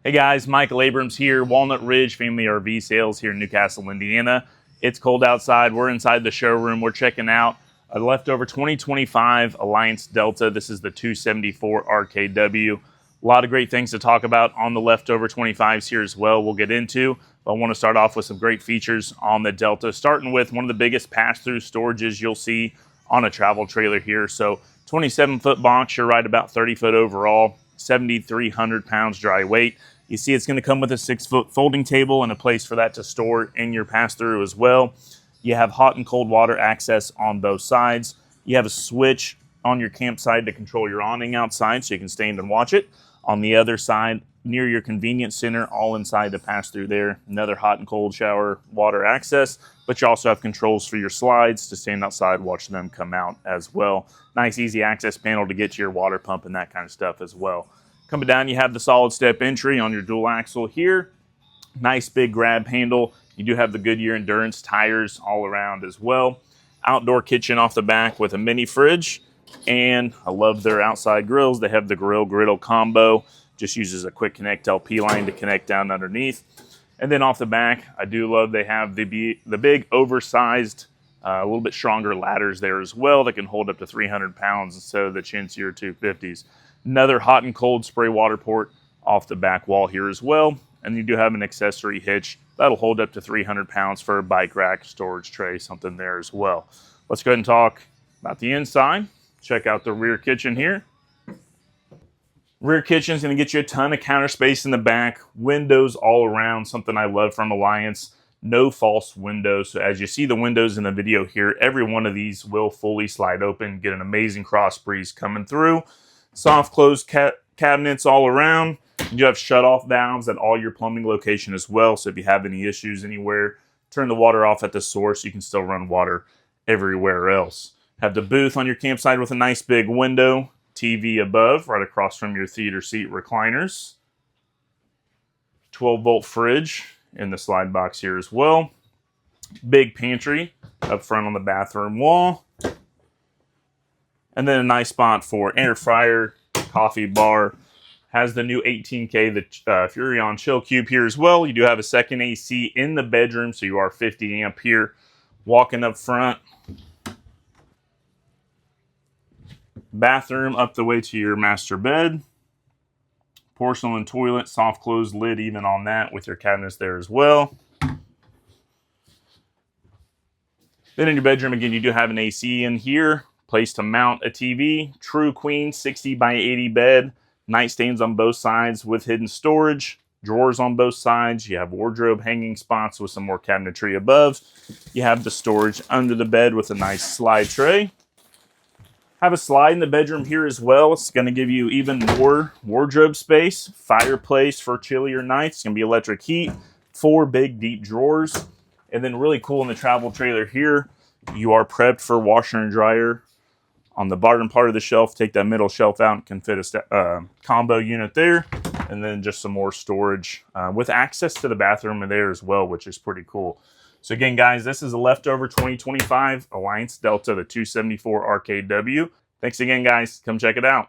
Hey guys, Michael Abrams here, Walnut Ridge Family RV Sales here in Newcastle, Indiana. It's cold outside. We're inside the showroom. We're checking out a leftover 2025 Alliance Delta. This is the 274 RKW. A lot of great things to talk about on the leftover 25s here as well we'll get into. But I want to start off with some great features on the Delta, starting with one of the biggest pass-through storages you'll see on a travel trailer here. So 27-foot box, you're right about 30-foot overall, 7,300 pounds dry weight. You see it's going to come with a 6-foot folding table and a place for that to store in your pass-through as well. You have hot and cold water access on both sides. You have a switch on your campsite to control your awning outside so you can stand and watch it. On the other side, near your convenience center, all inside the pass-through there, another hot and cold shower water access, but you also have controls for your slides to stand outside, watch them come out as well. Nice, easy access panel to get to your water pump and that kind of stuff as well. Coming down, you have the solid step entry on your dual axle here. Nice big grab handle. You do have the Goodyear Endurance tires all around as well. Outdoor kitchen off the back with a mini fridge. And I love their outside grills. They have the griddle combo. Just uses a quick connect LP line to connect down underneath. And then off the back, I do love they have the big oversized, a little bit stronger ladders there as well that can hold up to 300 pounds instead of the chintzier 250s. Another hot and cold spray water port off the back wall here as well. And you do have an accessory hitch that'll hold up to 300 pounds for a bike rack, storage tray, something there as well. Let's go ahead and talk about the inside. Check out the rear kitchen here. Rear kitchen is going to get you a ton of counter space in the back. Windows all around, something I love from Alliance. No false windows. So as you see the windows in the video here, every one of these will fully slide open. Get an amazing cross breeze coming through. Soft close cabinets all around. You have shut-off valves at all your plumbing location as well. So if you have any issues anywhere, turn the water off at the source. You can still run water everywhere else. Have the booth on your campsite with a nice big window. TV above, right across from your theater seat recliners. 12-volt fridge in the slide box here as well. Big pantry up front on the bathroom wall. And then a nice spot for air fryer, coffee bar. Has the new 18K, the Furrion Chill Cube here as well. You do have a second AC in the bedroom, so you are 50 amp here. Walking up front. Bathroom up the way to your master bed. Porcelain toilet, soft close lid even on that with your cabinets there as well. Then in your bedroom, again, you do have an AC in here. Place to mount a TV. True queen 60 by 80 bed. Nightstands on both sides with hidden storage. Drawers on both sides. You have wardrobe hanging spots with some more cabinetry above. You have the storage under the bed with a nice slide tray. Have a slide in the bedroom here as well. It's going to give you even more wardrobe space. Fireplace for chillier nights. It's going to be electric heat. 4 big deep drawers. And then really cool in the travel trailer here, you are prepped for washer and dryer. On the bottom part of the shelf, take that middle shelf out and can fit a combo unit there. And then just some more storage with access to the bathroom there as well, which is pretty cool. So again, guys, this is a leftover 2025 Alliance Delta, the 274 RKW. Thanks again, guys. Come check it out.